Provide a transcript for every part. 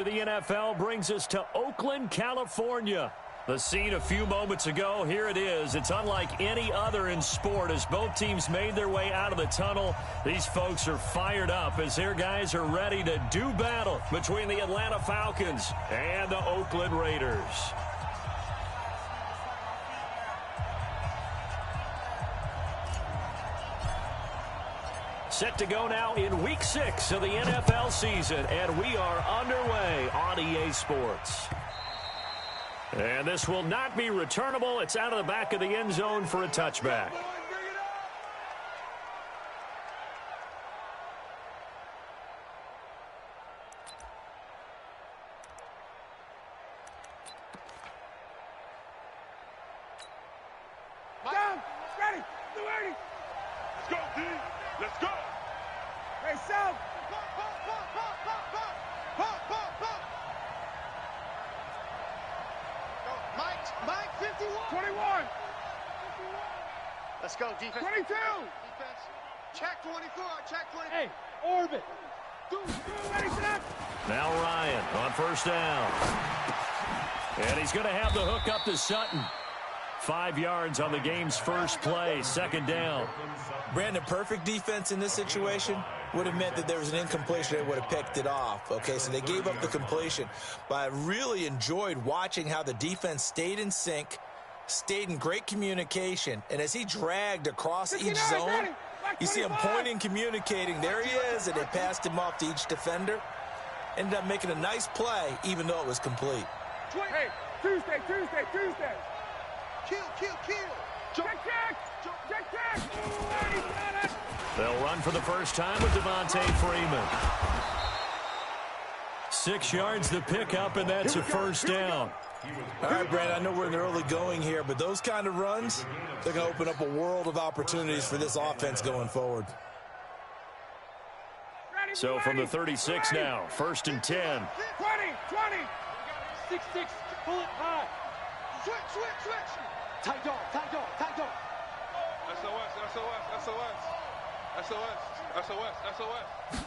The NFL brings us to Oakland, California. The scene a few moments ago, here it is. It's unlike any other in sport as both teams made their way out of the tunnel. These folks are fired up as their guys are ready to do battle between the Atlanta Falcons and the Oakland Raiders. Set to go now in Week 6 of the NFL season, and we are underway on EA Sports. And this will not be returnable. It's out of the back of the end zone for a touchback. Down, ready, 280. Let's go, D. Let's go. Hey, South. Mike, 51. 21. Let's go, defense. 22. Defense. Check 24. Check 24. Hey, orbit. Ready, snap. Now Ryan on first down. And he's going to have the hook up to Sutton. 5 yards on the game's first play, second down. Brandon, perfect defense in this situation would have meant that there was an incompletion. They would have picked it off. Okay, so they gave up the completion. But I really enjoyed watching how the defense stayed in sync, stayed in great communication. And as he dragged across each zone, you see him pointing, communicating. There he is, and they passed him off to each defender. Ended up making a nice play, even though it was complete. Hey, Tuesday. Kill. Check. Ooh, he's got it. They'll run for the first time with Devontae Freeman. 6 yards the pickup, and that's a first down. All right, Brad, I know we're in the early going here, but those kind of runs, they're going to open up a world of opportunities for this offense going forward. So from the 36 now, 1st and 10. 20. 6-6, pull it high. Switch. Tight dog. SOS.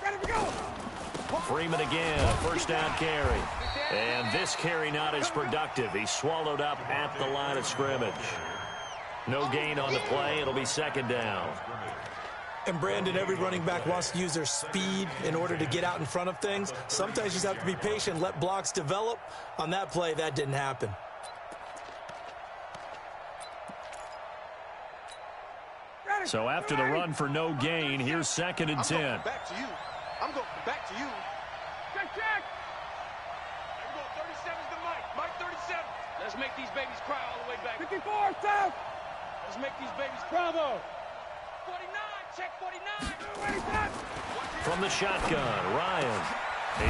Ready to go. Freeman again, a first down carry. And this carry not as productive. He swallowed up at the line of scrimmage. No gain on the play. It'll be second down. And Brandon, every running back wants to use their speed in order to get out in front of things. Sometimes you just have to be patient, let blocks develop. On that play, that didn't happen. So after the run for no gain, here's 2nd and 10. I'm going back to you. Check. Here we go. 37's the Mike. Mike 37. Let's make these babies cry all the way back. 54, South. Let's make these babies cry. Bravo. 49, check 49. Ready, snap. From the shotgun, Ryan.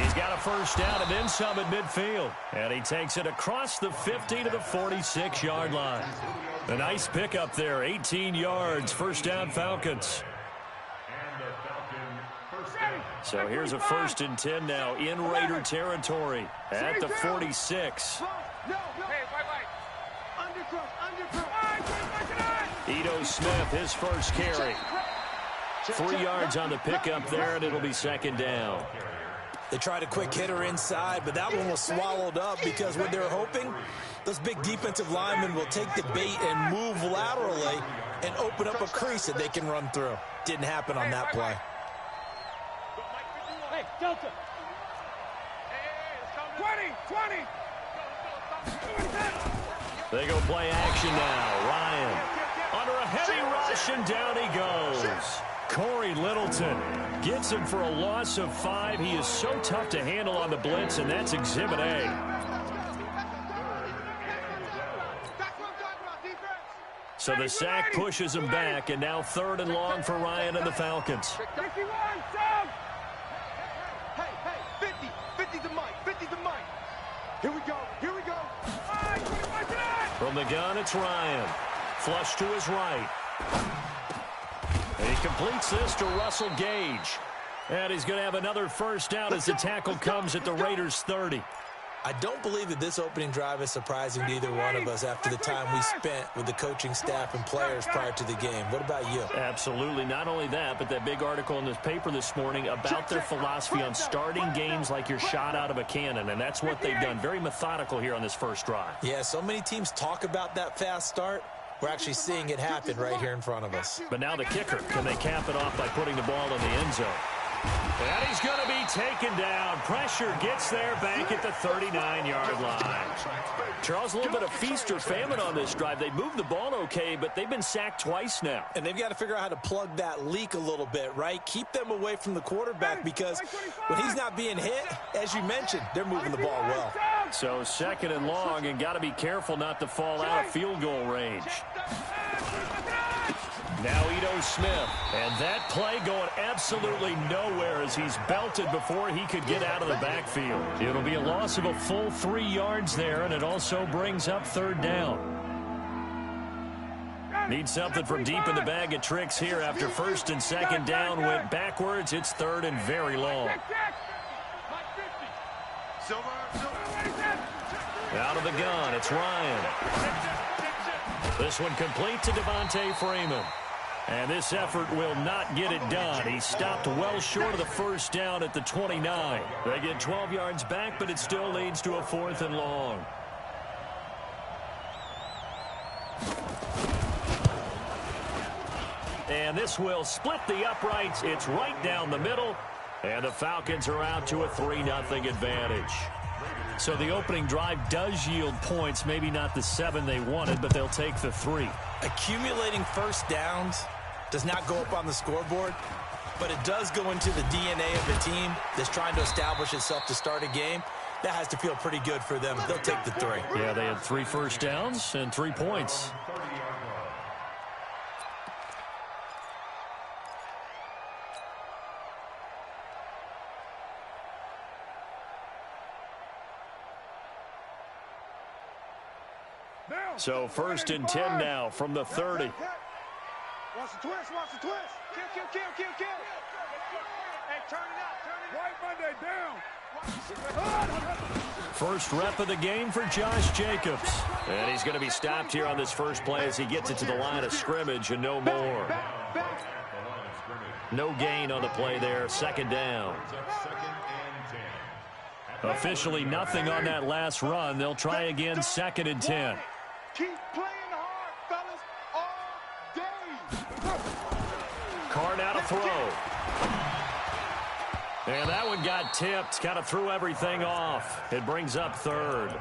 He's got a first down and then some at midfield. And he takes it across the 50 to the 46-yard line. A nice pickup there, 18 yards, first down Falcons. So here's a 1st and 10 now in Raider territory at the 46. Hey, white. Ito Smith, his first carry. 3 yards on the pickup there, and it'll be second down. They tried a quick hitter inside, but that one was swallowed up because what they're hoping, those big defensive linemen will take the bait and move laterally and open up a crease that they can run through. Didn't happen on that play. Hey, Delta. 20. They go play action now. Ryan under a heavy rush, and down he goes. Corey Littleton gets him for a loss of 5. He is so tough to handle on the blitz, and that's Exhibit A. So the sack pushes him back, and now 3rd and long for Ryan and the Falcons. 51, South. Hey, 50 to Mike. Here we go. From the gun, it's Ryan. Flush to his right. And he completes this to Russell Gage. And he's going to have another first down as the tackle comes at the Raiders' 30. I don't believe that this opening drive is surprising to either one of us after the time we spent with the coaching staff and players prior to the game. What about you? Absolutely. Not only that, but that big article in this paper this morning about their philosophy on starting games like you're shot out of a cannon, and that's what they've done. Very methodical here on this first drive. Yeah, so many teams talk about that fast start. We're actually seeing it happen right here in front of us. But now the kicker. Can they cap it off by putting the ball in the end zone? And he's going to be taken down. Pressure gets there back at the 39-yard line. Charles, a little bit of feast or famine on this drive. They moved the ball okay, but they've been sacked twice now. And they've got to figure out how to plug that leak a little bit, right? Keep them away from the quarterback because when he's not being hit, as you mentioned, they're moving the ball well. So 2nd and long, and got to be careful not to fall out of field goal range. Now Ito Smith, and that play going absolutely nowhere as he's belted before he could get out of the backfield. It'll be a loss of a full 3 yards there, and it also brings up 3rd down. Need something from deep in the bag of tricks here after 1st and 2nd down went backwards. It's 3rd and very long. Out of the gun, it's Ryan. This one complete to Devontae Freeman. And this effort will not get it done. He stopped well short of the 1st down at the 29. They get 12 yards back, but it still leads to a 4th and long. And this will split the uprights. It's right down the middle. And the Falcons are out to a 3-0 advantage. So the opening drive does yield points, maybe not the 7 they wanted, but they'll take the 3. Accumulating 1st downs does not go up on the scoreboard, but it does go into the DNA of the team that's trying to establish itself to start a game. That has to feel pretty good for them. They'll take the 3. Yeah, they had 3 first downs and 3 points. So 1st and 10 now from the 30. Watch the twist, watch the twist. Kill. Hey, turn it out. Right Monday, down. First rep of the game for Josh Jacobs. And he's going to be stopped here on this first play as he gets it to the line of scrimmage and no more. No gain on the play there. 2nd down. Officially nothing on that last run. They'll try again 2nd and 10. Keep playing hard, fellas, all day. Carr now to throw. And that one got tipped. Kind of threw everything off. It brings up 3rd.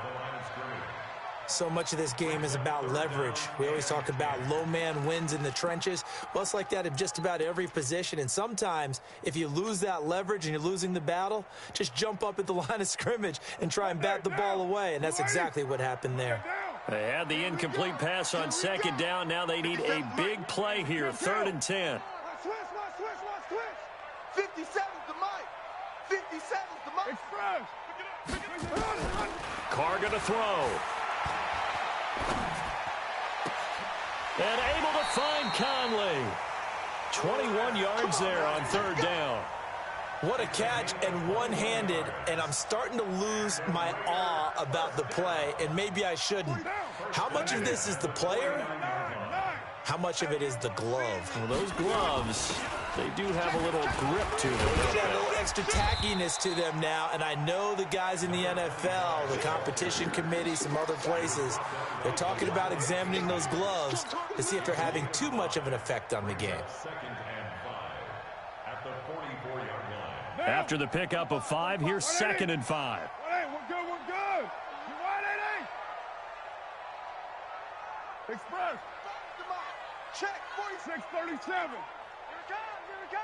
So much of this game is about leverage. We always talk about low man wins in the trenches. Well, it's like that in just about every position. And sometimes, if you lose that leverage and you're losing the battle, just jump up at the line of scrimmage and try and bat the ball away. And that's exactly what happened there. They had the incomplete pass on 2nd down. Now they need a big play here. 3rd and 10. Switch. 57's the mic. 57's the mic. Express. Carr going to throw. And able to find Conley. 21 yards there on 3rd down. What a catch, and one-handed, and I'm starting to lose my awe about the play, and maybe I shouldn't. How much of this is the player? How much of it is the glove? Well, those gloves, they do have a little grip to them. They got a little extra tackiness to them now, and I know the guys in the NFL, the competition committee, some other places, they're talking about examining those gloves to see if they're having too much of an effect on the game. After the pickup of 5, here's 2nd and 5. Hey, we're good. You wide, 88? Express. Check, 46-37. Here it comes.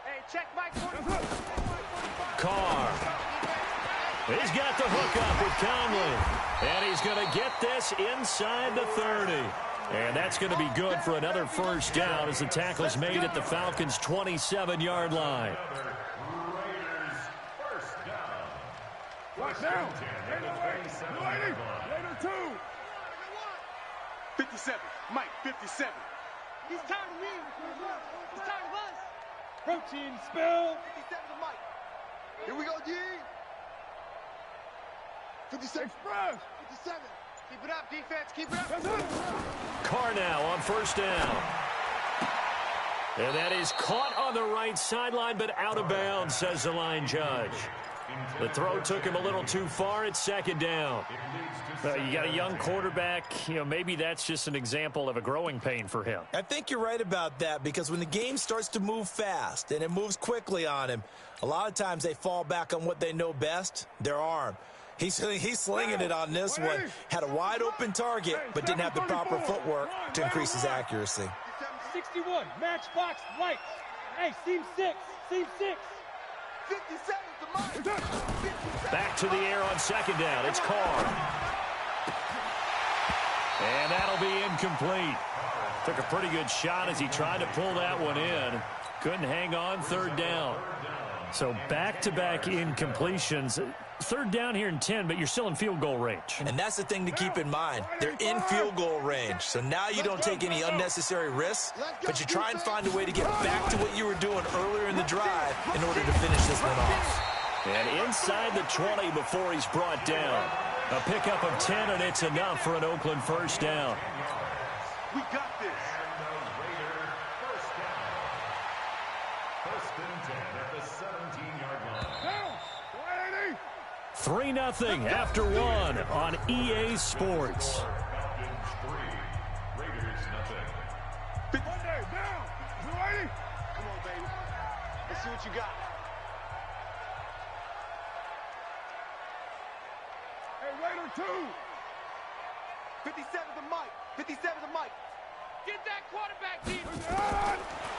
Hey, check Mike 44. Carr. He's got the hook up with Conley. And he's going to get this inside the 30. And that's going to be good for another 1st down as the tackle's made at the Falcons' 27-yard line. Watch down. 82. 57, Mike, 57. He's tired of me. He's tired of us. Protein spill. 57 to Mike. Here we go, G. 56. Express. 57. Keep it up, defense. Keep it up. That's it. Carr now on first down. And that is caught on the right sideline, but out of bounds, says the line judge. The throw took him a little too far. It's second down. You got a young quarterback. Maybe that's just an example of a growing pain for him. I think you're right about that, because when the game starts to move fast and it moves quickly on him, a lot of times they fall back on what they know best, their arm. He's slinging it on this one. Had a wide open target, but didn't have the proper footwork to increase his accuracy. 61, matchbox, white. Hey, seam 6, seam 6. 57 to Mike. 57. Back to the air on second down. It's Carr. And that'll be incomplete. Took a pretty good shot as he tried to pull that one in. Couldn't hang on, third down. So back-to-back incompletions. Third down here in 10, but you're still in field goal range. And that's the thing to keep in mind. They're in field goal range. So now you don't take any unnecessary risks, but you try and find a way to get back to what you were doing earlier in the drive in order to finish this one off. And inside the 20 before he's brought down. A pickup of 10, and it's enough for an Oakland first down. We got this. 3-0 after one on EA Sports. Monday, down. You ready? Come on, baby. Let's see what you got. Hey, Raider 2. 57 to Mike. 57 to Mike. Get that quarterback, deep.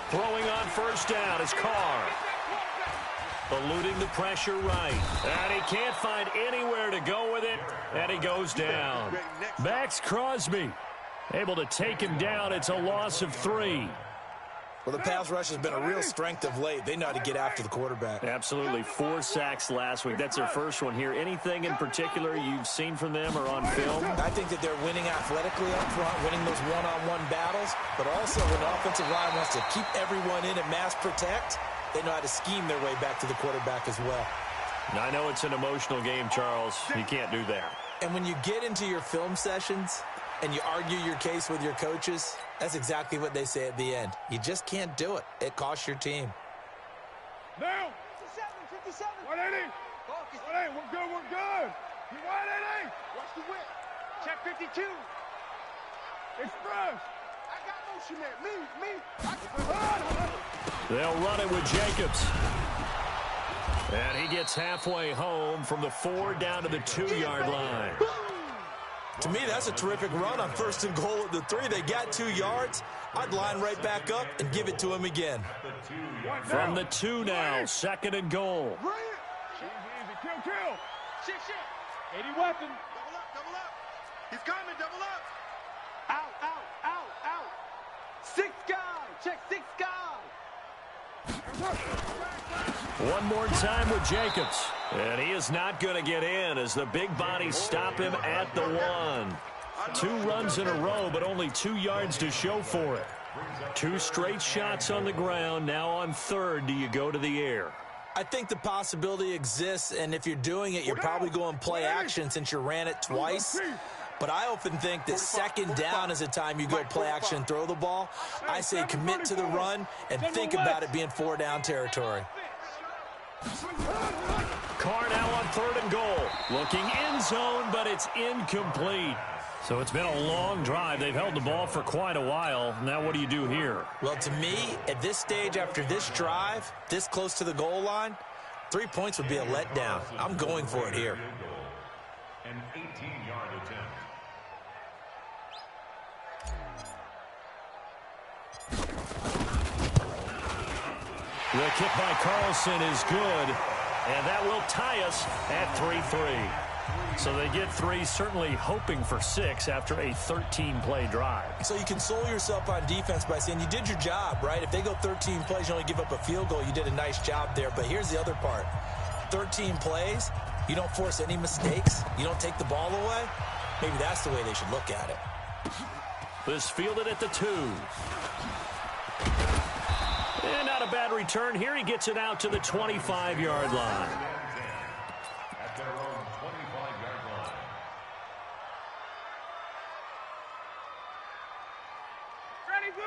Throwing on first down is Carr. Eluding the pressure right. And he can't find anywhere to go with it. And he goes down. Max Crosby able to take him down. It's a loss of 3. Well, the pass rush has been a real strength of late. They know how to get after the quarterback. Absolutely. 4 sacks last week. That's their first one here. Anything in particular you've seen from them or on film? I think that they're winning athletically up front, winning those one-on-one battles, but also when the offensive line wants to keep everyone in and mass protect, they know how to scheme their way back to the quarterback as well. I know it's an emotional game, Charles. You can't do that. And when you get into your film sessions and you argue your case with your coaches, that's exactly what they say at the end. You just can't do it. It costs your team. Down. 57, 57. 180. Focus. 180. We're good. We're good. You 180. Watch the whip. Check 52. Express. I got motion there. Me. They'll run it with Jacobs. And he gets halfway home from the 4 down to the 2-yard line. To me, that's a terrific run on first and goal at the 3. They got 2 yards. I'd line right back up and give it to him again. From the 2 now, second and goal. Easy, easy. Kill. Shit, shit. 80 weapon. Double up. He's coming. Double up. Out. 6 guys. Check 6 guys. One more time with Jacobs. And he is not going to get in as the big bodies stop him at the 1. 2 runs in a row, but only 2 yards to show for it. 2 straight shots on the ground. Now on third, do you go to the air? I think the possibility exists, and if you're doing it, you're probably going play action since you ran it twice. But I often think that second down is the time you go play action and throw the ball. I say commit to the run and think about it being 4 down territory. Carr now on third and goal. Looking end zone, but it's incomplete. So it's been a long drive. They've held the ball for quite a while. Now what do you do here? Well, to me, at this stage, after this drive, this close to the goal line, 3 points would be a letdown. I'm going for it here. An 18-yard attempt. The kick by Carlson is good, and that will tie us at 3-3. So they get 3, certainly hoping for 6 after a 13-play drive. So you console yourself on defense by saying you did your job, right? If they go 13 plays, you only give up a field goal, you did a nice job there. But here's the other part. 13 plays, you don't force any mistakes, you don't take the ball away. Maybe that's the way they should look at it. This fielded at the 2. And not a bad return here. He gets it out to the 25-yard line.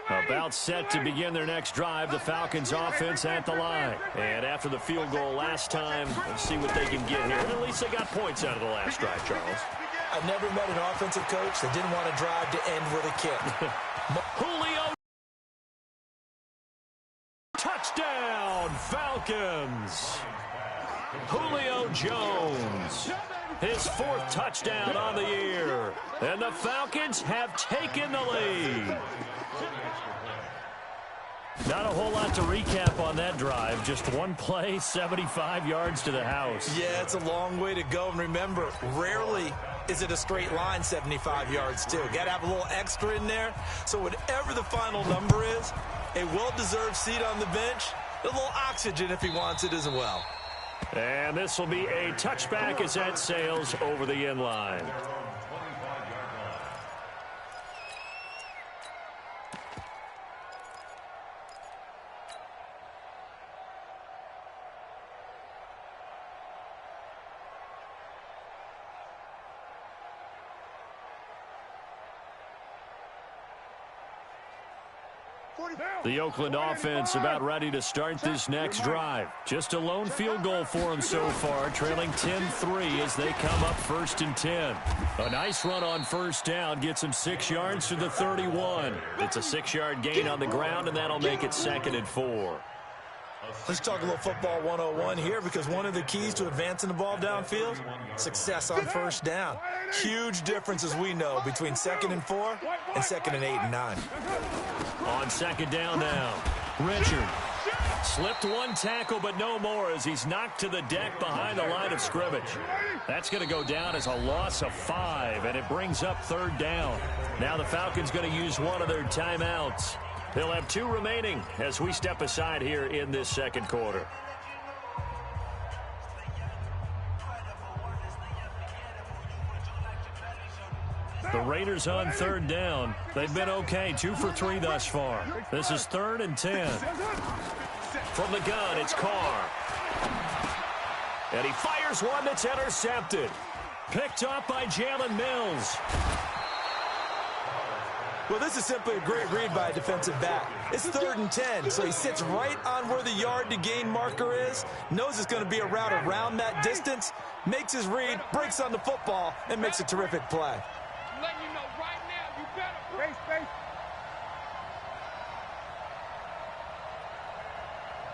About set to begin their next drive, the Falcons offense at the line. And after the field goal last time, let's see what they can get here. At least they got points out of the last drive, Charles. I've never met an offensive coach that didn't want to drive to end with a kick. Julio. Touchdown, Falcons. Julio Jones. His 4th touchdown on the year. And the Falcons have taken the lead. Not a whole lot to recap on that drive. Just one play, 75 yards to the house. Yeah, it's a long way to go. And remember, rarely is it a straight line 75 yards, too. Got to have a little extra in there. So whatever the final number is, a well-deserved seat on the bench, a little oxygen if he wants it as well. And this will be a touchback as that sails over the end line. The Oakland offense about ready to start this next drive. Just a lone field goal for them so far, trailing 10-3 as they come up 1st and 10. A nice run on 1st down, gets them 6 yards to the 31. It's a 6-yard gain on the ground, and that'll make it 2nd and 4. Let's talk a little football 101 here, because one of the keys to advancing the ball downfield, success on 1st down. Huge difference, as we know, between 2nd and 4 and 2nd and 8 and 9. On 2nd down now, Richard slipped one tackle, but no more as he's knocked to the deck behind the line of scrimmage. That's going to go down as a loss of 5, and it brings up 3rd down. Now the Falcons going to use one of their timeouts. They'll have 2 remaining as we step aside here in this 2nd quarter. The Raiders on 3rd down. They've been okay, 2 for 3 thus far. This is 3rd and 10. From the gun, it's Carr. And he fires one that's intercepted. Picked up by Jalen Mills. Well, this is simply a great read by a defensive back. It's 3rd and 10, so he sits right on where the yard-to-gain marker is, knows it's going to be a route around that distance, makes his read, breaks on the football, and makes a terrific play. I'm letting you know right now, you better. Space.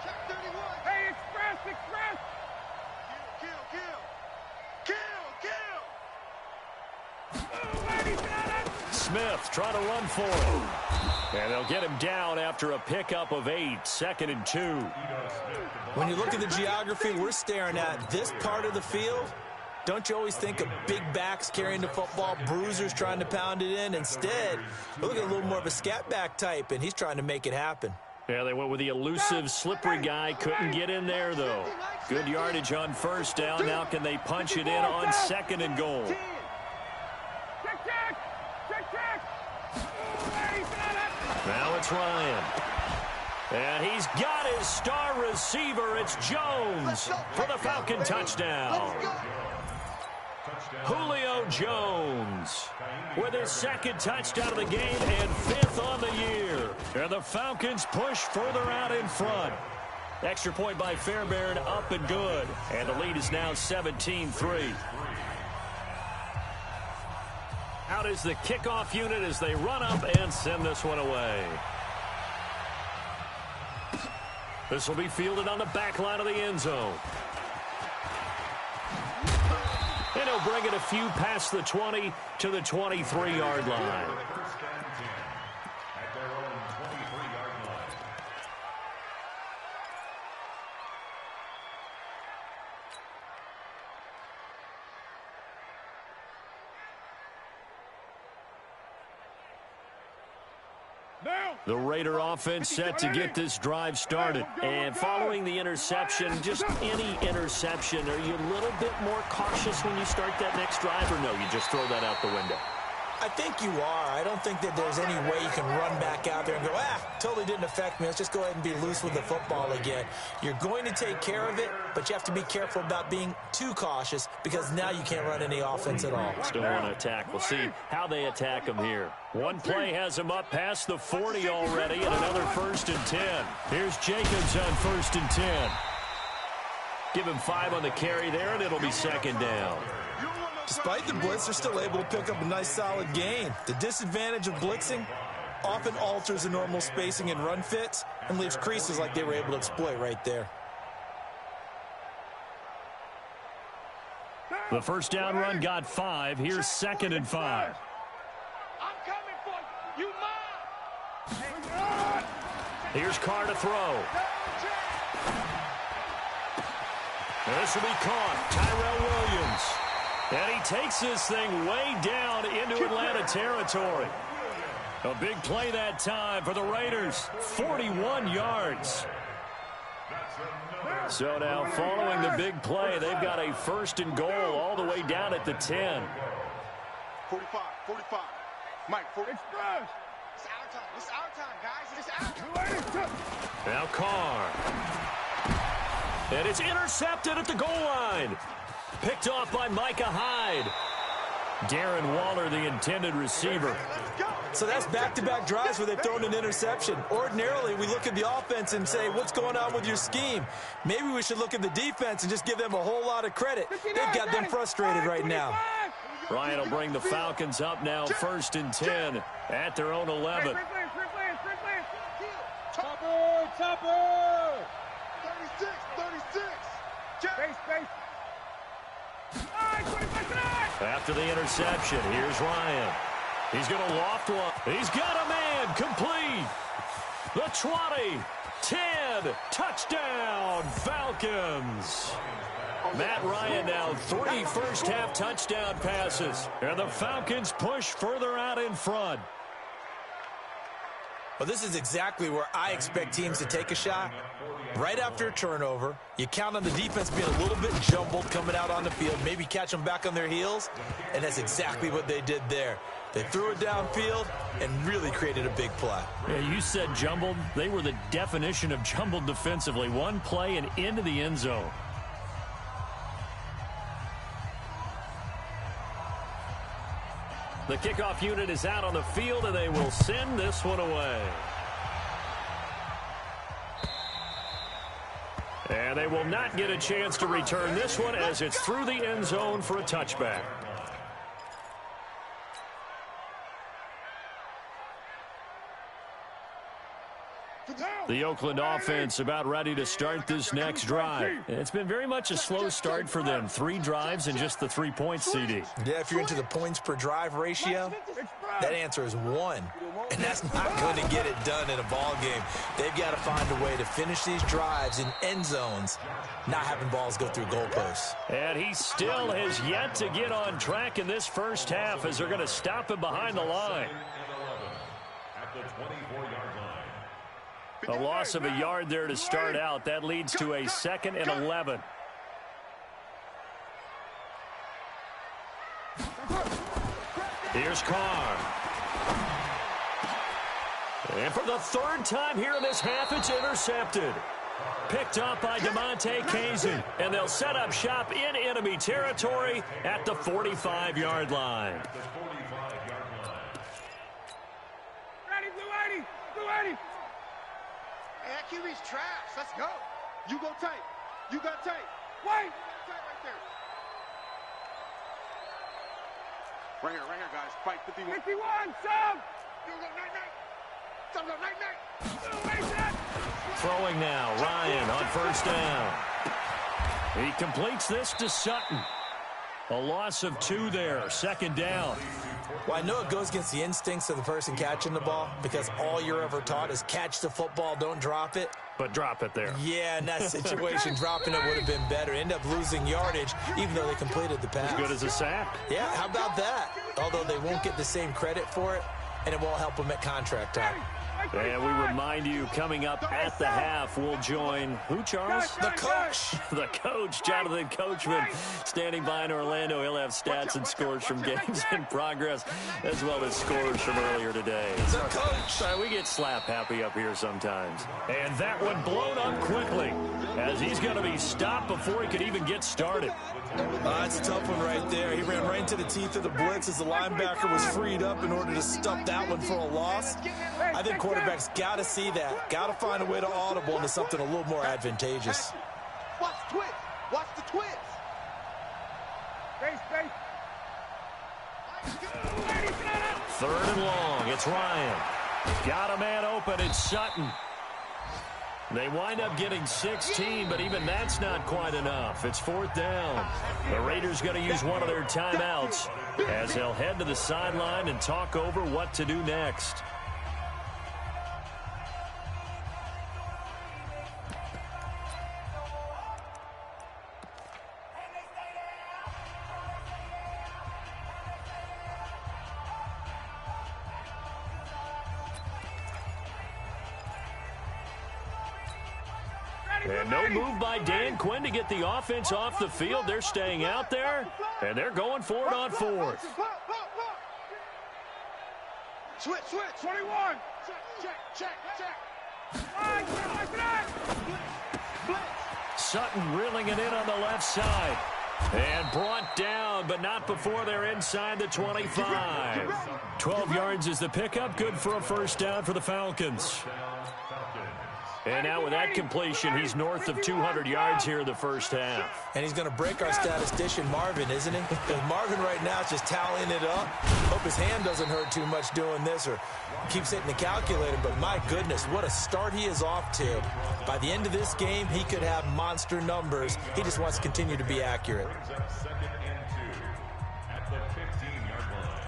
Check 31. Hey, express. Smith trying to run for it. And they'll get him down after a pickup of 8, 2nd and 2. When you look at the geography we're staring at, this part of the field, don't you always think of big backs carrying the football, bruisers trying to pound it in? Instead, we look at a little more of a scat back type, and he's trying to make it happen. Yeah, they went with the elusive, slippery guy. Couldn't get in there, though. Good yardage on 1st down. Now can they punch it in on 2nd and goal? Now it's Ryan. And he's got his star receiver. It's Jones for the Falcon touchdown. Julio Jones with his 2nd touchdown of the game and 5th on the year. And the Falcons push further out in front. Extra point by Fairbairn, up and good. And the lead is now 17-3. Out is the kickoff unit as they run up and send this one away. This will be fielded on the back line of the end zone. And he'll bring it a few past the 20 to the 23-yard line. The Raider offense set to get this drive started. And following the interception, just any interception, are you a little bit more cautious when you start that next drive, or no, you just throw that out the window? I think you are. I don't think that there's any way you can run back out there and go, totally didn't affect me. Let's just go ahead and be loose with the football again. You're going to take care of it, but you have to be careful about being too cautious because now you can't run any offense at all. Still want to attack. We'll see how they attack him here. One play has him up past the 40 already, and another 1st and 10. Here's Jacobs on 1st and 10. Give him 5 on the carry there, and it'll be 2nd down. Despite the blitz, they're still able to pick up a nice, solid gain. The disadvantage of blitzing often alters the normal spacing and run fits and leaves creases like they were able to exploit right there. The 1st down run got 5. Here's 2nd and 5. I'm coming for you. You mine. Here's Carr to throw. This will be caught. Tyrell Williams. And he takes this thing way down into Atlanta territory. A big play that time for the Raiders. 41 yards. So now following the big play, they've got a 1st and goal all the way down at the 10. 45. Mike, 40. It's our time. It's our time, guys. It's our time. Now Carr. And it's intercepted at the goal line. Picked off by Micah Hyde. Darren Waller, the intended receiver. So that's back-to-back drives where they've thrown an interception. Ordinarily, we look at the offense and say, what's going on with your scheme? Maybe we should look at the defense and just give them a whole lot of credit. They've got them frustrated right now. Ryan will bring the Falcons up now, 1st and 10 at their own 11. Topper! 36. Space. After the interception, here's Ryan. He's going to loft one. He's got a man complete. The 20, 10, touchdown, Falcons. Matt Ryan now 3 first-half touchdown passes. And the Falcons push further out in front. Well, this is exactly where I expect teams to take a shot. Right after a turnover, you count on the defense being a little bit jumbled coming out on the field, maybe catch them back on their heels, and that's exactly what they did there. They threw it downfield and really created a big play. Yeah, you said jumbled. They were the definition of jumbled defensively. One play and into the end zone. The kickoff unit is out on the field, and they will send this one away. And they will not get a chance to return this one as it's through the end zone for a touchback. The Oakland offense about ready to start this next drive. It's been very much a slow start for them. 3 drives and just the 3 points, CD. Yeah, if you're into the points per drive ratio, that answer is 1. And that's not going to get it done in a ball game. They've got to find a way to finish these drives in end zones, not having balls go through goalposts. And he still has yet to get on track in this first half as they're going to stop him behind the line. At the 24-yard line. A loss of a yard there to start out. That leads to a 2nd and 11. Here's Carr. And for the 3rd time here in this half, it's intercepted. Picked up by DeMonte Kazin. And they'll set up shop in enemy territory at the 45-yard line. Ready, Blue 80. Hey, that QB's trash. Let's go. You go tight. You got tight. Wait. Tight right there. Right here, guys. Fight 51. 51, sub. You go night. Some go night. Throwing now, Ryan on 1st down. He completes this to Sutton. A loss of 2 there, 2nd down. Well, I know it goes against the instincts of the person catching the ball because all you're ever taught is catch the football, don't drop it. But drop it there. Yeah, in that situation, dropping it would have been better. End up losing yardage, even though they completed the pass. As good as a sack. Yeah, how about that? Although they won't get the same credit for it, and it won't help them at contract time. And we remind you, coming up at the half, we'll join who, Charles? The coach. The coach, Jonathan Coachman, standing by in Orlando. He'll have stats and scores from games in progress, as well as scores from earlier today. The coach. Sorry, we get slap happy up here sometimes. And that one blown up quickly, as he's going to be stopped before he could even get started. That's a tough one right there. He ran right into the teeth of the blitz as the linebacker was freed up in order to stuff that one for a loss. I think quarterbacks got to see that. Got to find a way to audible into something a little more advantageous. Watch the twist. Watch the twist. Face. Third and long. It's Ryan. Got a man open. It's Sutton. They wind up getting 16, but even that's not quite enough. It's fourth down. The Raiders going to use one of their timeouts as they'll head to the sideline and talk over what to do next. And no move by Dan Quinn to get the offense off the field. They're staying out there, and they're going for it on fourth. Switch. 21. Check. Sutton reeling it in on the left side. And brought down, but not before they're inside the 25. 12 yards is the pickup. Good for a first down for the Falcons. And now with that completion, he's north of 200 yards here in the first half. And he's going to break our statistician, Marvin, isn't he? Because Marvin right now is just tallying it up. Hope his hand doesn't hurt too much doing this or keeps hitting the calculator. But my goodness, what a start he is off to. By the end of this game, he could have monster numbers. He just wants to continue to be accurate. Second and 2 at the 15-yard line.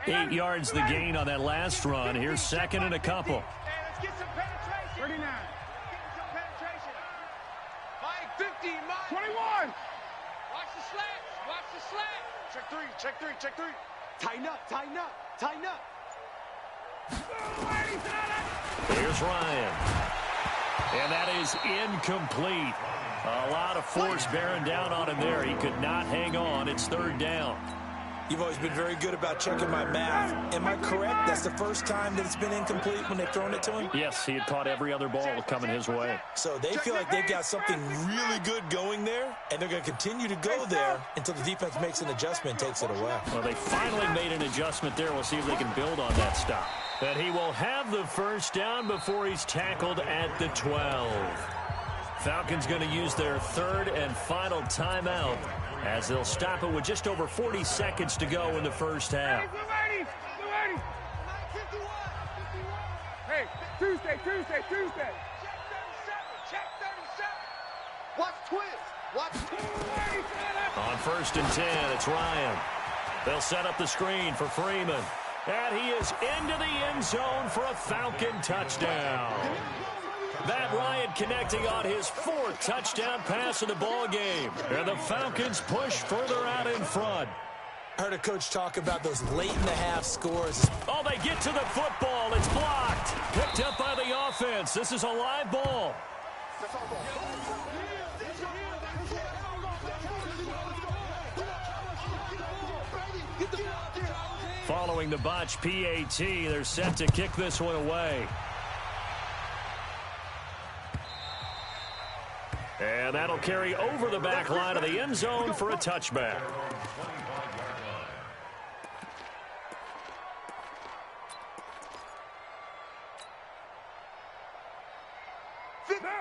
8 yards the gain on that last run. Here's second and a couple. Hey, let's get some penetration. 39. Get some penetration. Mike, 50, Mike. 21. Watch the slats. Watch the slat. Check three. Tighten up. Here's Ryan. And that is incomplete. A lot of force bearing down on him there. He could not hang on. It's third down. You've always been very good about checking my math. Am I correct? That's the first time that it's been incomplete when they've thrown it to him? Yes, he had caught every other ball coming his way. So they feel like they've got something really good going there, and they're going to continue to go there until the defense makes an adjustment and takes it away. Well, they finally made an adjustment there. We'll see if they can build on that stop. And he will have the first down before he's tackled at the 12. Falcons going to use their third and final timeout as they'll stop it with just over 40 seconds to go in the first half. Hey, Tuesday. Check 37. Watch twist. On first and 10, it's Ryan. They'll set up the screen for Freeman. And he is into the end zone for a Falcon touchdown. Matt Ryan connecting on his fourth touchdown pass of the ball game. And the Falcons push further out in front. I heard a coach talk about those late-in-the-half scores. Oh, they get to the football. It's blocked. Picked up by the offense. This is a live ball. Following the botch PAT, they're set to kick this one away. And that'll carry over the back line of the end zone for a touchback.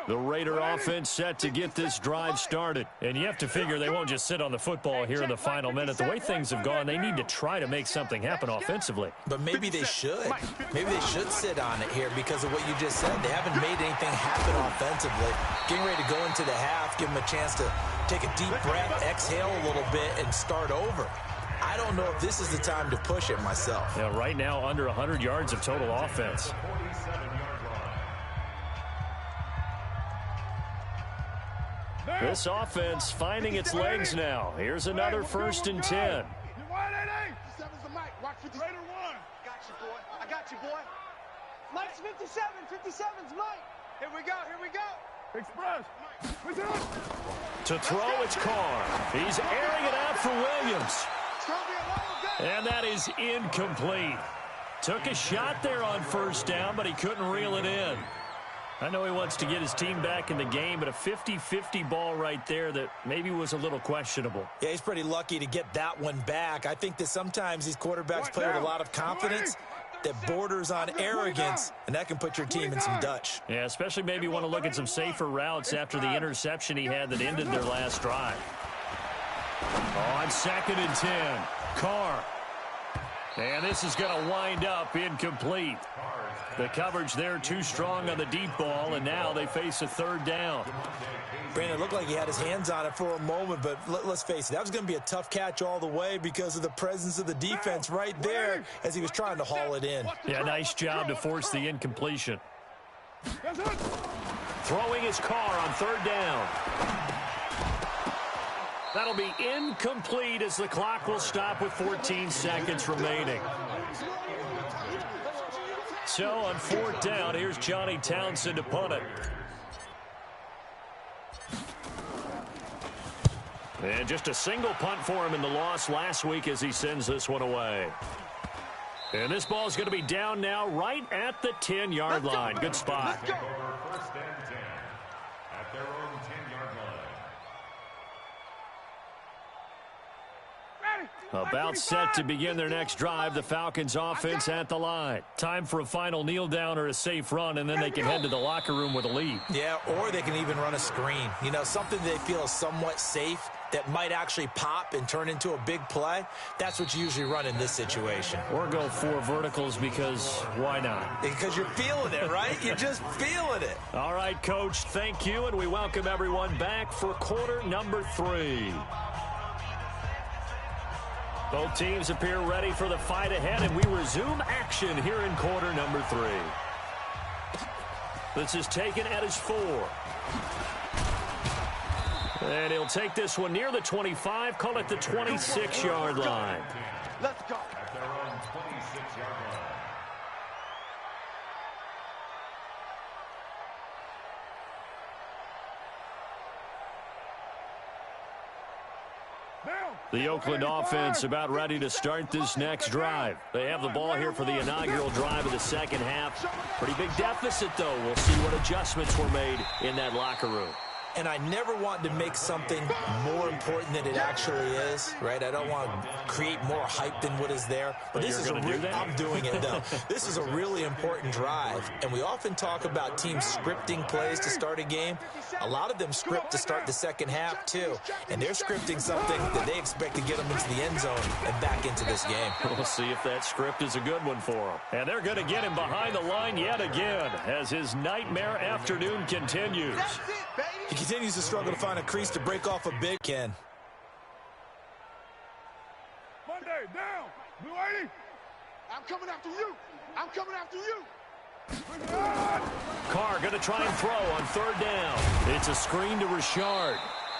The Raider offense set to get this drive started. And you have to figure they won't just sit on the football here in the final minute. The way things have gone, they need to try to make something happen offensively. But maybe they should. Maybe they should sit on it here because of what you just said. They haven't made anything happen offensively. Getting ready to go into the half, give them a chance to take a deep breath, exhale a little bit, and start over. I don't know if this is the time to push it myself. Yeah, right now, under 100 yards of total offense. This offense finding its legs now. Here's another 1st and 10. 57's the mic. Watch 57. Raider 1. Got you, boy. I got you, boy. Mike's 57. 57's Mike. Here we go. Here we go. Express. Listen up. To throw, it's Carr. He's airing it out for Williams. It's going to be a long day. And that is incomplete. Took a shot there on 1st down, but he couldn't reel it in. I know he wants to get his team back in the game, but a 50-50 ball right there that maybe was a little questionable. Yeah, he's pretty lucky to get that one back. I think that sometimes these quarterbacks play with a lot of confidence that borders on arrogance, and that can put your team in some Dutch. Yeah, especially maybe want to look at some safer routes after the interception he had that ended their last drive. On 2nd and 10, Carr. And this is going to wind up incomplete. The coverage there too strong on the deep ball, and now they face a 3rd down. Brandon, it looked like he had his hands on it for a moment, but let's face it, that was going to be a tough catch all the way because of the presence of the defense right there as he was trying to haul it in. Yeah, nice job to force the incompletion. Throwing his Carr on 3rd down. That'll be incomplete as the clock will stop with 14 seconds remaining. So on 4th down, here's Johnny Townsend to punt it. And just a single punt for him in the loss last week as he sends this one away. And this ball is going to be down now right at the 10-yard line. Good spot. First and 10 at their own 10-yard line. About set to begin their next drive, the Falcons offense at the line. Time for a final kneel down or a safe run, and then they can head to the locker room with a lead. Yeah, or they can even run a screen. You know, something they feel is somewhat safe that might actually pop and turn into a big play. That's what you usually run in this situation. Or go 4 verticals because why not? Because you're feeling it, right? You're just feeling it. All right, Coach, thank you, and we welcome everyone back for quarter number 3. Both teams appear ready for the fight ahead, and we resume action here in quarter number 3. This is taken at his 4. And he'll take this one near the 25, call it the 26-yard line. Let's go. At their own 26-yard line. The Oakland offense about ready to start this next drive. They have the ball here for the inaugural drive of the 2nd half. Pretty big deficit, though. We'll see what adjustments were made in that locker room. And I never want to make something more important than it actually is, right? I don't want to create more hype than what is there. But this is I'm doing it, though. This is a really important drive. And we often talk about teams scripting plays to start a game. A lot of them script to start the 2nd half, too. And they're scripting something that they expect to get them into the end zone and back into this game. We'll see if that script is a good one for them. And they're going to get him behind the line yet again as his nightmare afternoon continues. That's it, baby. He continues to struggle to find a crease to break off a big Ken. Monday, down. Blue 80. I'm coming after you. I'm coming after you. Carr going to try and throw on 3rd down. It's a screen to Richard.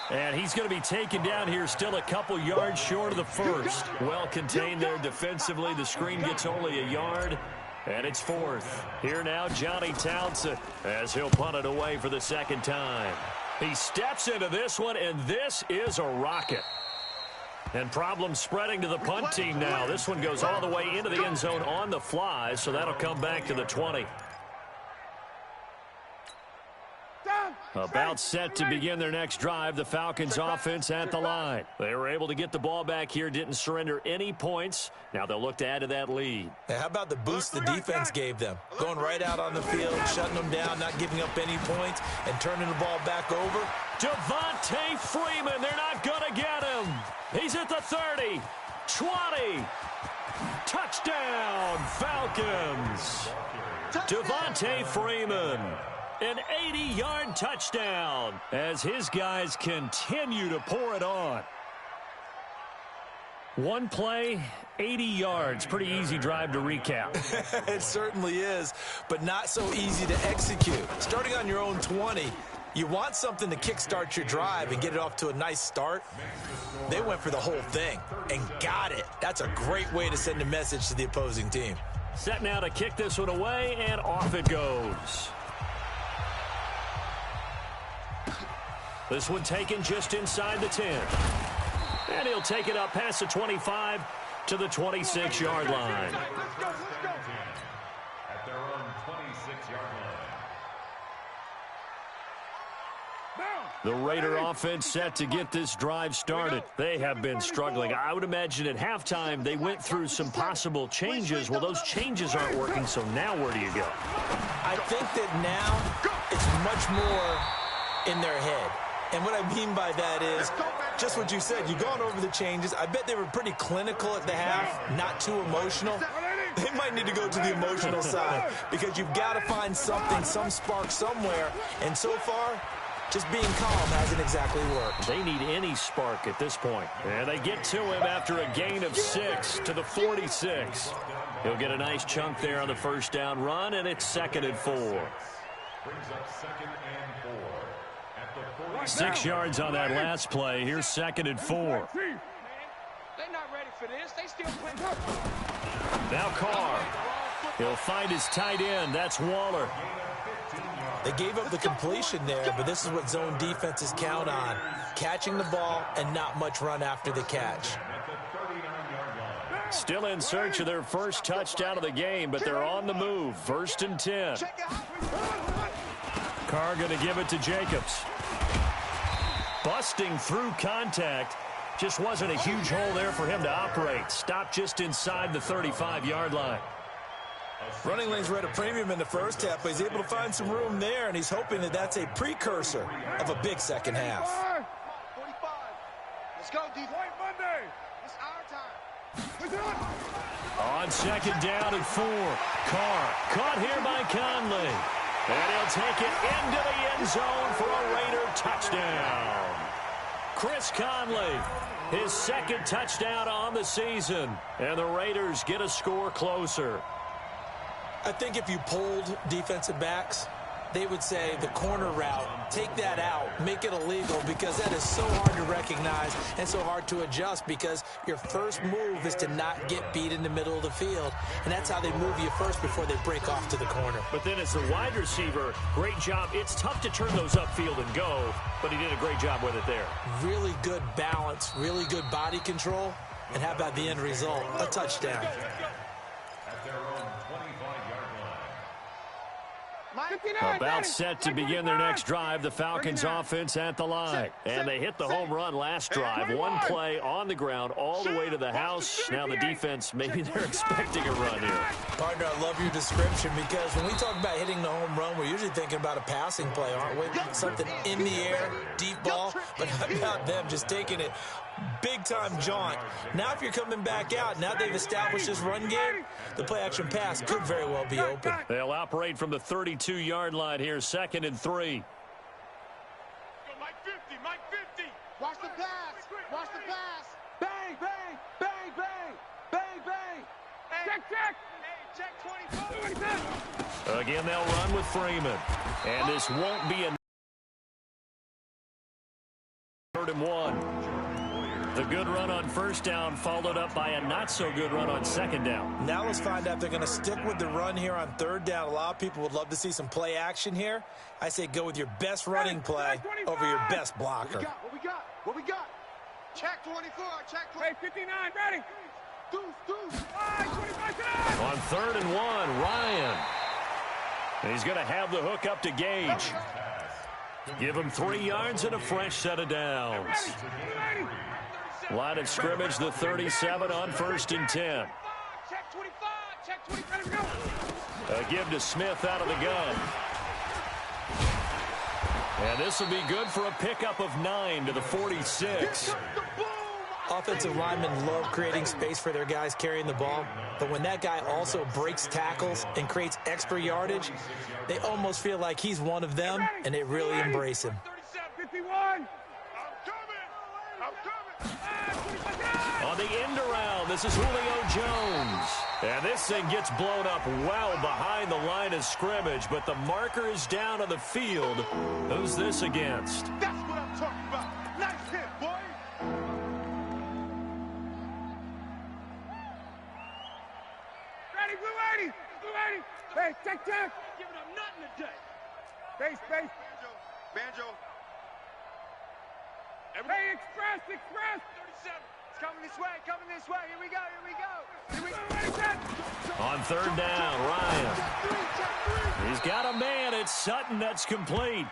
And he's going to be taken down here still a couple yards short of the 1st. Well contained there defensively. The screen gets only a yard. And it's 4th. Here now, Johnny Townsend, as he'll punt it away for the 2nd time. He steps into this one, and this is a rocket. And problems spreading to the punt team now. This one goes all the way into the end zone on the fly, so that'll come back to the 20. About set to begin their next drive, the Falcons offense at the line. They were able to get the ball back here, didn't surrender any points. Now they'll look to add to that lead. Now, how about the boost the defense gave them? Going right out on the field, shutting them down, not giving up any points, and turning the ball back over. Devontae Freeman, they're not going to get him. He's at the 30, 20. Touchdown, Falcons. Devontae Freeman. An 80-yard touchdown as his guys continue to pour it on. One play, 80 yards. Pretty easy drive to recap. It certainly is, but not so easy to execute. Starting on your own 20, You want something to kickstart your drive and get it off to a nice start. They went for the whole thing and got it. That's a great way to send a message to the opposing team. Set now to kick this one away, and off it goes. This one taken just inside the 10. And he'll take it up past the 25 to the 26-yard line. Let's go. At their own 26-yard line. The Raider offense set to get this drive started. They have been struggling. I would imagine at halftime they went through some possible changes. Well, those changes aren't working, so now where do you go? I think that now it's much more in their head. And what I mean by that is just what you said. You've gone over the changes. I bet they were pretty clinical at the half, not too emotional. They might need to go to the emotional side because you've got to find something, some spark somewhere. And so far, just being calm hasn't exactly worked. They need any spark at this point. And they get to him after a gain of 6 to the 46. He'll get a nice chunk there on the first down run, and it's 2nd and 4. Brings up 2nd and 4. At the 6 yards on that last play. Here's 2nd and 4. They're not ready for this. They still playing. Now Carr. He'll find his tight end. That's Waller. They gave up the completion there, but this is what zone defenses count on. Catching the ball and not much run after the catch. Still in search of their first touchdown of the game, but they're on the move. 1st and 10. Carr going to give it to Jacobs. Busting through contact. Just wasn't a huge hole there for him to operate. Stopped just inside the 35-yard line. Running lanes were at a premium in the first half, but he's able to find some room there, and he's hoping that that's a precursor of a big second half. 45. Let's go, D. White Monday. It's our time. On 2nd down and 4. Carr caught here by Conley. And he'll take it into the end zone for a Raider touchdown. Chris Conley, his 2nd touchdown on the season. And the Raiders get a score closer. I think if you polled defensive backs, they would say the corner route, take that out, make it illegal, because that is so hard to recognize and so hard to adjust, because your first move is to not get beat in the middle of the field, and that's how they move you first before they break off to the corner. But then as the wide receiver, great job. It's tough to turn those upfield and go, but he did a great job with it there. Really good balance, really good body control, and how about the end result? A touchdown. At their own 25-yard line. About set to begin their next drive, the Falcons offense at the line. And they hit the home run last drive. One play on the ground all the way to the house. Now the defense, maybe they're expecting a run here. Partner, I love your description, because when we talk about hitting the home run, we're usually thinking about a passing play, aren't we? Something in the air, deep ball. But how about them just taking it big-time jaunt? Now if you're coming back out, now they've established this run game, the play-action pass could very well be open. They'll operate from the 32-yard line here, 2nd and 3. Go Mike 50, Mike 50. Watch the pass. Watch the pass. Bang, bang, bang, bang, bang, bang. Check. Hey, check 24. Again, they'll run with Freeman. And this won't be a 3rd and 1. The good run on first down followed up by a not-so-good run on 2nd down. Now let's find out if they're going to stick with the run here on 3rd down. A lot of people would love to see some play action here. I say go with your best running play over your best blocker. What we got? Check 24. Check 24. Hey, 59, ready. Deuce. 25, On 3rd and 1, Ryan. And he's going to have the hook up to Gage. Give him 3 yards and a fresh set of downs. Line of scrimmage, the 37 on 1st and 10. Check 25. Check 25. A give to Smith out of the gun. And this will be good for a pickup of 9 to the 46. Offensive linemen love creating space for their guys carrying the ball, but when that guy also breaks tackles and creates extra yardage, they almost feel like he's one of them, and they really embrace him. 51. I'm coming. On the end around, this is Julio Jones. And this thing gets blown up well behind the line of scrimmage, but the marker is down on the field. Who's this against? That's what I'm talking about. Nice hit, boy. Ready, blue 80. Blue 80. Hey, check. Giving up nothing today. Base. Banjo. Hey, express. 37. It's coming this way. Here we go. On third down, Ryan. He's got a man. It's Sutton. That's complete.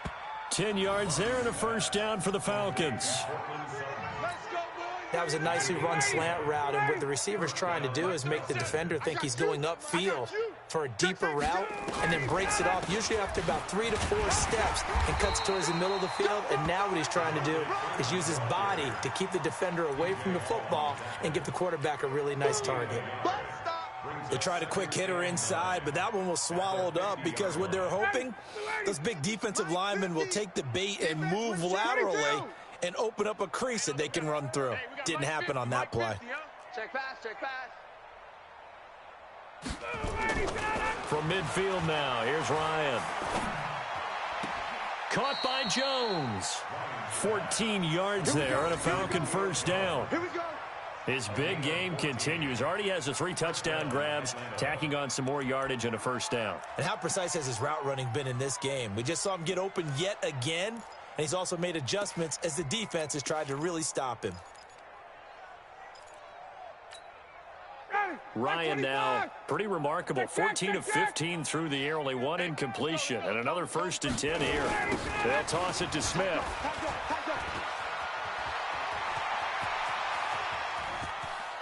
10 yards there and a first down for the Falcons. That was a nicely run slant route, and what the receiver's trying to do is make the defender think he's going upfield for a deeper route and then breaks it off, usually after about 3 to 4 steps, and cuts towards the middle of the field. And now what he's trying to do is use his body to keep the defender away from the football and give the quarterback a really nice target. They tried a quick hitter inside, but that one was swallowed up because what they're hoping, those big defensive linemen will take the bait and move laterally and open up a crease that they can run through. Didn't happen on that play. Check pass. From midfield now, here's Ryan. Caught by Jones. 14 yards there and a Falcon first down. Here we go. His big game continues. Already has the 3 touchdown grabs, tacking on some more yardage and a first down. And how precise has his route running been in this game? We just saw him get open yet again, and he's also made adjustments as the defense has tried to really stop him. Ryan now, pretty remarkable. 14 of 15 through the air, only 1 incompletion, and another 1st and 10 here. They'll toss it to Smith.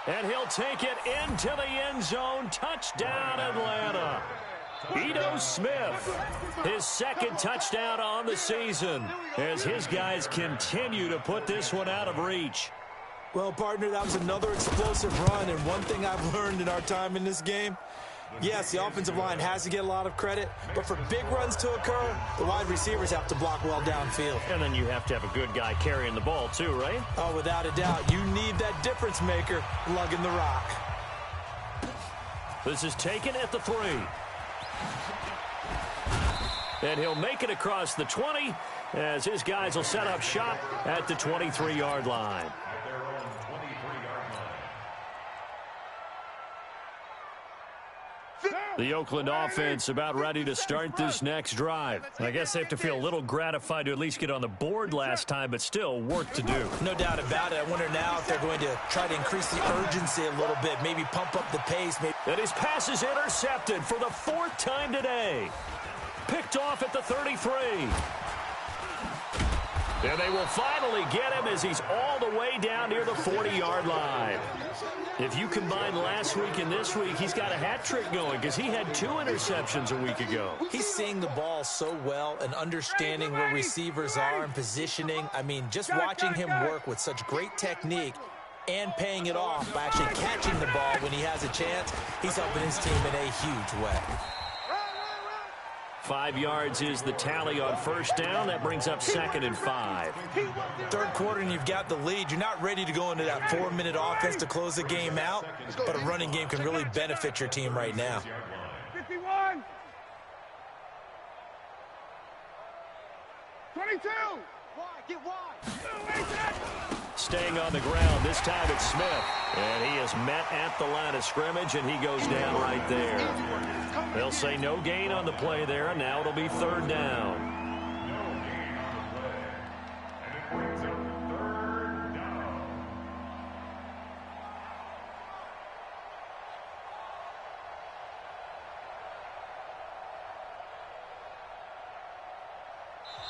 And he'll take it into the end zone. Touchdown, Atlanta. Ito Smith, his 2nd touchdown on the season, as his guys continue to put this one out of reach. Well, partner, that was another explosive run, and one thing I've learned in our time in this game, yes, the offensive line has to get a lot of credit, but for big runs to occur, the wide receivers have to block well downfield. And then you have to have a good guy carrying the ball too, right? Oh, without a doubt. You need that difference maker lugging the rock. This is taken at the 3. And he'll make it across the 20 as his guys will set up shop at the 23-yard line. The Oakland offense about ready to start this next drive. I guess they have to feel a little gratified to at least get on the board last time, but still work to do. No doubt about it. I wonder now if they're going to try to increase the urgency a little bit, maybe pump up the pace. And his pass is intercepted for the 4th time today. Picked off at the 33. And they will finally get him as he's all the way down near the 40-yard line. If you combine last week and this week, he's got a hat trick going because he had 2 interceptions a week ago. He's seeing the ball so well and understanding where receivers are and positioning. I mean, just watching him work with such great technique and paying it off by actually catching the ball when he has a chance, he's helping his team in a huge way. 5 yards is the tally on first down. That brings up 2nd and 5. Third quarter and you've got the lead. You're not ready to go into that 4-minute offense to close the game out, but a running game can really benefit your team right now. 51. 22. Get wide. Staying on the ground. This time it's Smith. And he is met at the line of scrimmage, and he goes down right there. They'll say no gain on the play there, and now it'll be 3rd down.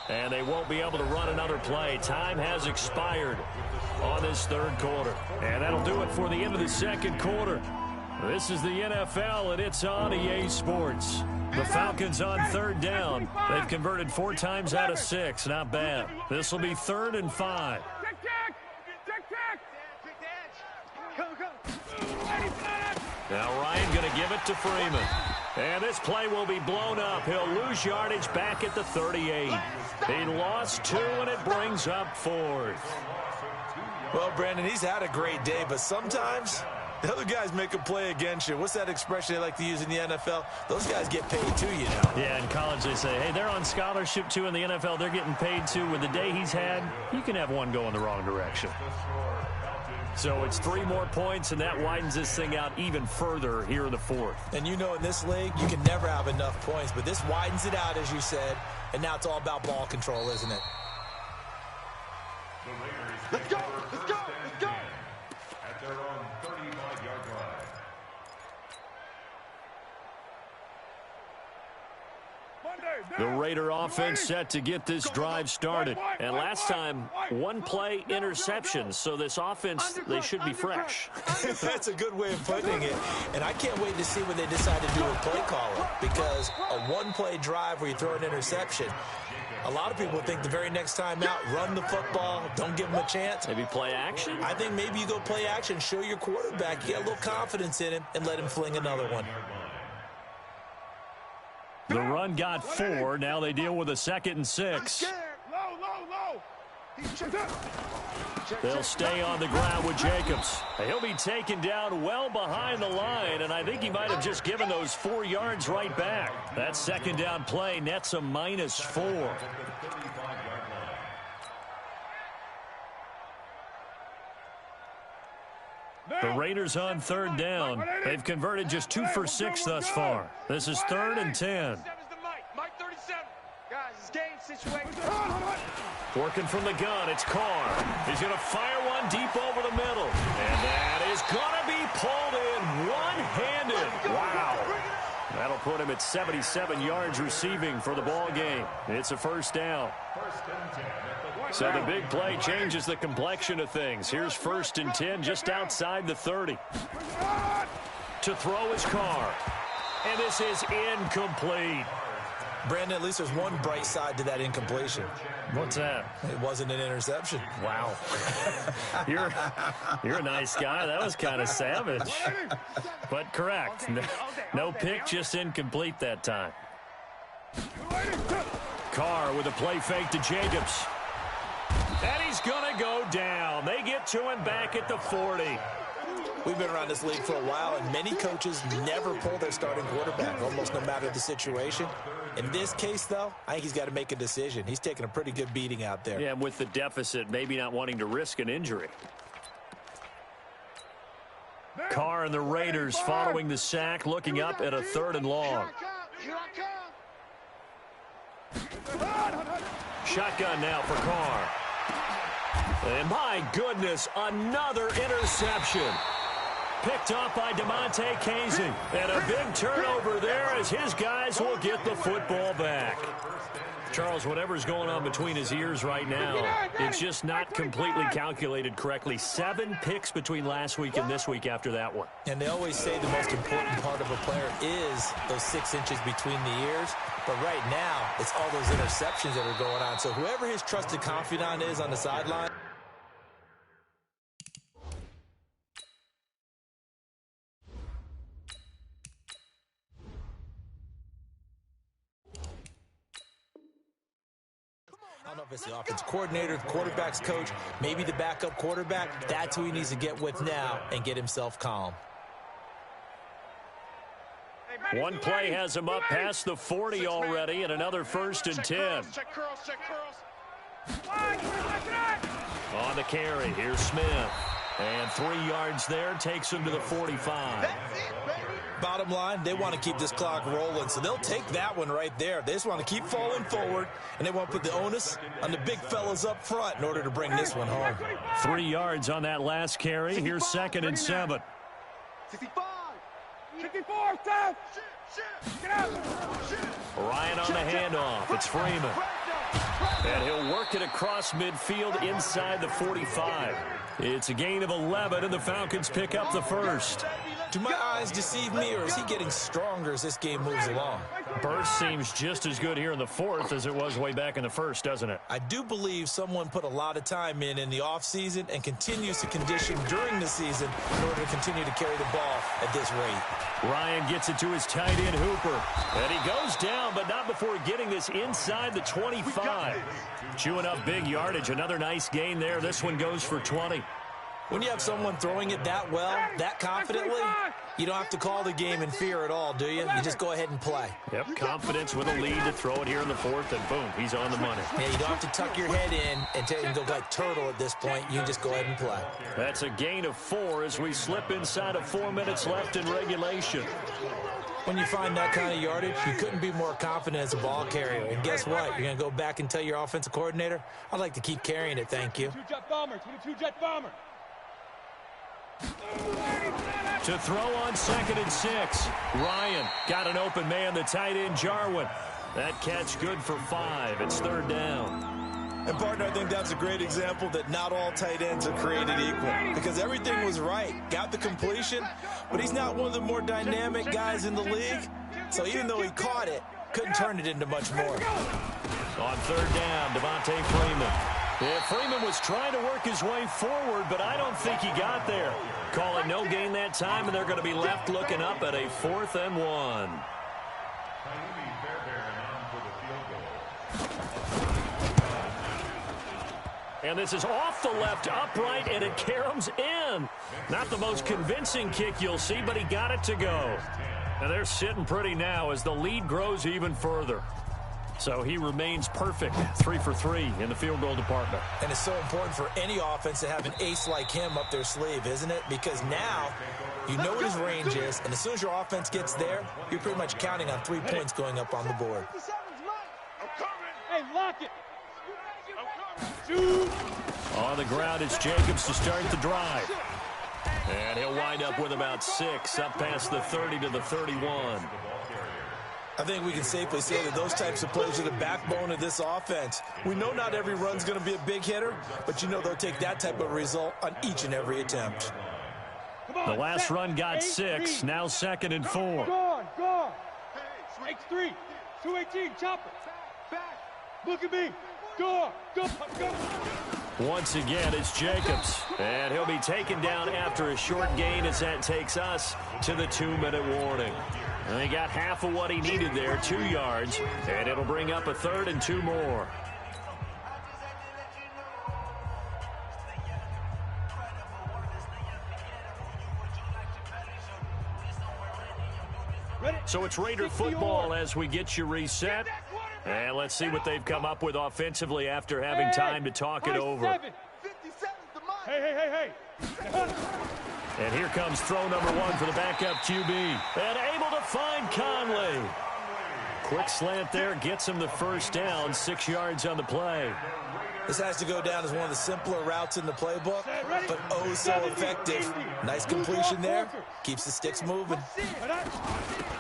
And they won't be able to run another play. Time has expired on this 3rd quarter. And that'll do it for the end of the 2nd quarter. This is the NFL, and it's on EA Sports. The Falcons on 3rd down. They've converted 4 times out of 6. Not bad. This will be 3rd and 5. Now Ryan going to give it to Freeman. And this play will be blown up. He'll lose yardage back at the 38. He lost 2, and it brings up 4th. Well, Brandon, he's had a great day, but sometimes The other guys make a play against you. What's that expression they like to use in the NFL? Those guys get paid too, you know. Yeah, in college they say, hey, they're on scholarship too. In the NFL, they're getting paid too. With the day he's had, you can have one go in the wrong direction. So it's 3 more points, and that widens this thing out even further here in the fourth. And you know in this league, you can never have enough points. But this widens it out, as you said. And now it's all about ball control, isn't it? Let's go! Let's go! Let's go! At their own 35-yard line. The Raider offense set to get this drive started. And last time, 1 play interception. So this offense, they should be fresh. That's a good way of putting it. And I can't wait to see what they decide to do with play calling. Because a 1-play drive where you throw an interception, a lot of people think the very next time out, run the football, don't give them a chance. Maybe play action? I think maybe you go play action, show your quarterback, you get a little confidence in him, and let him fling another one. The run got 4. Now they deal with a 2nd and 6. They'll stay on the ground with Jacobs. He'll be taken down well behind the line, and I think he might have just given those 4 yards right back. That 2nd down play nets a -4. The Raiders on 3rd down. They've converted just 2 for 6 thus far. This is 3rd and 10. Mike 37. Guys, it's game situation. Working from the gun, it's Carr. He's going to fire one deep over the middle. And that is going to be pulled in one-handed. Wow. That'll put him at 77 yards receiving for the ball game. It's a 1st down. So the big play changes the complexion of things. Here's 1st and 10 just outside the 30. To throw is Carr. And this is incomplete. Brandon, at least there's one bright side to that incompletion. What's that? It wasn't an interception. Wow. You're a nice guy. That was kind of savage. But correct. No pick, just incomplete that time. Carr with a play fake to Jacobs. And he's going to go down. They get to him back at the 40. We've been around this league for a while, and many coaches never pull their starting quarterback, almost no matter the situation. In this case, though, I think he's got to make a decision. He's taking a pretty good beating out there. Yeah, with the deficit, maybe not wanting to risk an injury. Carr and the Raiders following the sack, looking up at a 3rd and long. Shotgun now for Carr. And my goodness, another interception. Picked off by DeMonte Casey. And a big turnover there as his guys will get the football back. Charles, whatever's going on between his ears right now, it's just not completely calculated correctly. 7 picks between last week and this week after that one. And they always say the most important part of a player is those 6 inches between the ears. But right now, it's all those interceptions that are going on. So whoever his trusted confidant is on the sideline, I don't know if it's the offense coordinator, the quarterback's coach, maybe the backup quarterback. That's who he needs to get with now and get himself calm. One play has him up past the 40 already, and another 1st and 10. Check curls, check curls. On the carry, here's Smith. And 3 yards there, takes him to the 45. Bottom line, they want to keep this clock rolling, so they'll take that one right there. They just want to keep falling forward, and they want to put the onus on the big fellas up front in order to bring this one home. 3 yards on that last carry. Here's 2nd and 7. 65. 54, Seth. Get out. Ryan on the handoff. It's Freeman. And he'll work it across midfield inside the 45. It's a gain of 11, and the Falcons pick up the 1st. Do my eyes deceive me, or is he getting stronger as this game moves along? Burst seems just as good here in the 4th as it was way back in the 1st, doesn't it? I do believe someone put a lot of time in the offseason and continues to condition during the season in order to continue to carry the ball at this rate. Ryan gets it to his tight end, Hooper. And he goes down, but not before getting this inside the 25. Chewing up big yardage. Another nice gain there. This one goes for 20. When you have someone throwing it that well, that confidently, you don't have to call the game in fear at all, do you? You just go ahead and play. Yep, confidence with a lead to throw it here in the fourth, and boom, he's on the money. Yeah, you don't have to tuck your head in and go like turtle at this point. You just go ahead and play. That's a gain of 4 as we slip inside of 4 minutes left in regulation. When you find that kind of yardage, you couldn't be more confident as a ball carrier. And guess what? You're going to go back and tell your offensive coordinator, I'd like to keep carrying it, thank you. 22-jet bomber, 22-jet bomber. To throw on 2nd and 6. Ryan got an open man, the tight end Jarwin. That catch good for 5. It's 3rd down. And, partner, I think that's a great example that not all tight ends are created equal. Because everything was right. Got the completion, but he's not one of the more dynamic guys in the league. So even though he caught it, couldn't turn it into much more. On 3rd down, Devontae Freeman. Yeah, Freeman was trying to work his way forward, but I don't think he got there. Call it no gain that time, and they're going to be left looking up at a 4th and 1. And this is off the left upright, and it caroms in. Not the most convincing kick you'll see, but he got it to go. And they're sitting pretty now as the lead grows even further. So he remains perfect, 3 for 3 in the field goal department. And it's so important for any offense to have an ace like him up their sleeve, isn't it? Because now you know what his range is, and as soon as your offense gets there, you're pretty much counting on 3 points going up on the board. Hey, lock it. Shoot. On the ground, it's Jacobs to start the drive. And he'll wind up with about 6, up past the 30 to the 31. I think we can safely say that those types of plays are the backbone of this offense. We know not every run's going to be a big hitter, but you know they'll take that type of result on each and every attempt. The last run got 6, now 2nd and 4. Gone. X3, 218, chopper. Look at me. Go. Once again, it's Jacobs. And he'll be taken down after a short gain as that takes us to the 2-minute warning. And he got half of what he needed there, 2 yards. And it'll bring up a 3rd and 2 more. So it's Raider football as we get you reset. And let's see what they've come up with offensively after having time to talk it over. Hey. And here comes throw number 1 for the backup QB. And able to find Conley. Quick slant there, gets him the 1st down, 6 yards on the play. This has to go down as one of the simpler routes in the playbook, but oh so effective. Nice completion there. Keeps the sticks moving.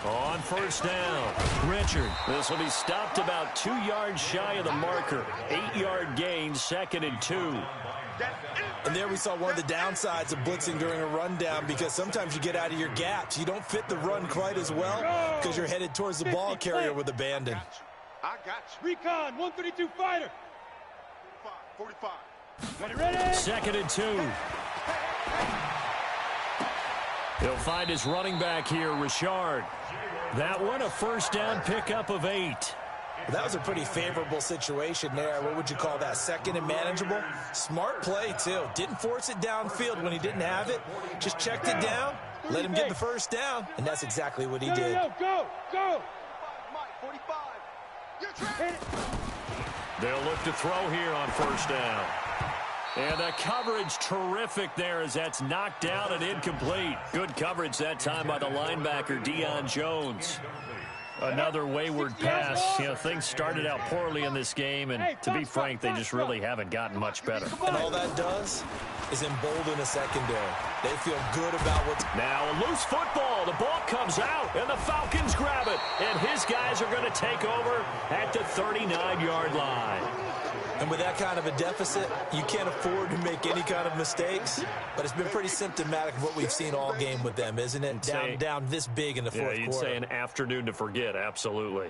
On 1st down, Richard. This will be stopped about 2 yards shy of the marker. 8-yard gain, 2nd and 2. And there we saw one of the downsides of blitzing during a rundown, because sometimes you get out of your gaps. You don't fit the run quite as well because you're headed towards the ball carrier with abandon. I got you. Recon, 132 fighter. 45. Ready. 2nd and 2. He'll find his running back here, Richard. That one, a 1st down pickup of 8. That was a pretty favorable situation there. What would you call that? 2nd and manageable? Smart play, too. Didn't force it downfield when he didn't have it. Just checked it down, let him get the 1st down, and that's exactly what he did. Go. 45. They'll look to throw here on 1st down. And the coverage terrific there as that's knocked down and incomplete. Good coverage that time by the linebacker, Deion Jones. Another wayward pass. You know, things started out poorly in this game, and to be frank, they just really haven't gotten much better. And all that does is embolden a secondary. They feel good about what's... Now a loose football. The ball comes out, and the Falcons grab it. And his guys are going to take over at the 39-yard line. And with that kind of a deficit, you can't afford to make any kind of mistakes. But it's been pretty symptomatic of what we've seen all game with them, isn't it? Down this big in the fourth quarter. You'd say an afternoon to forget, absolutely.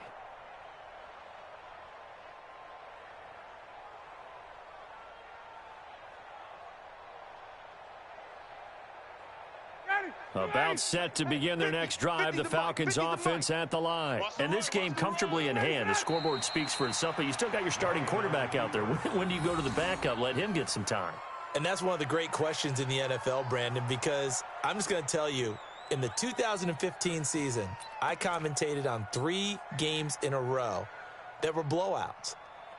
About set to begin their next drive, the Falcons offense at the line. And this game comfortably in hand. The scoreboard speaks for itself, but you still got your starting quarterback out there. When do you go to the backup? Let him get some time. And that's one of the great questions in the NFL, Brandon, because I'm just going to tell you, in the 2015 season, I commentated on 3 games in a row that were blowouts.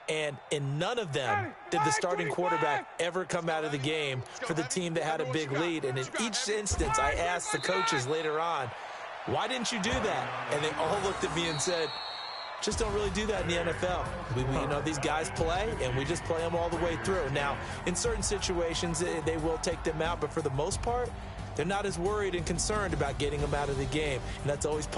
And in none of them did the starting quarterback ever come out of the game for the team that had a big lead. And in each instance, I asked the coaches later on, why didn't you do that? And they all looked at me and said, just don't really do that in the NFL. These guys play, and we just play them all the way through. Now, in certain situations, they will take them out, but for the most part, they're not as worried and concerned about getting them out of the game. And that's always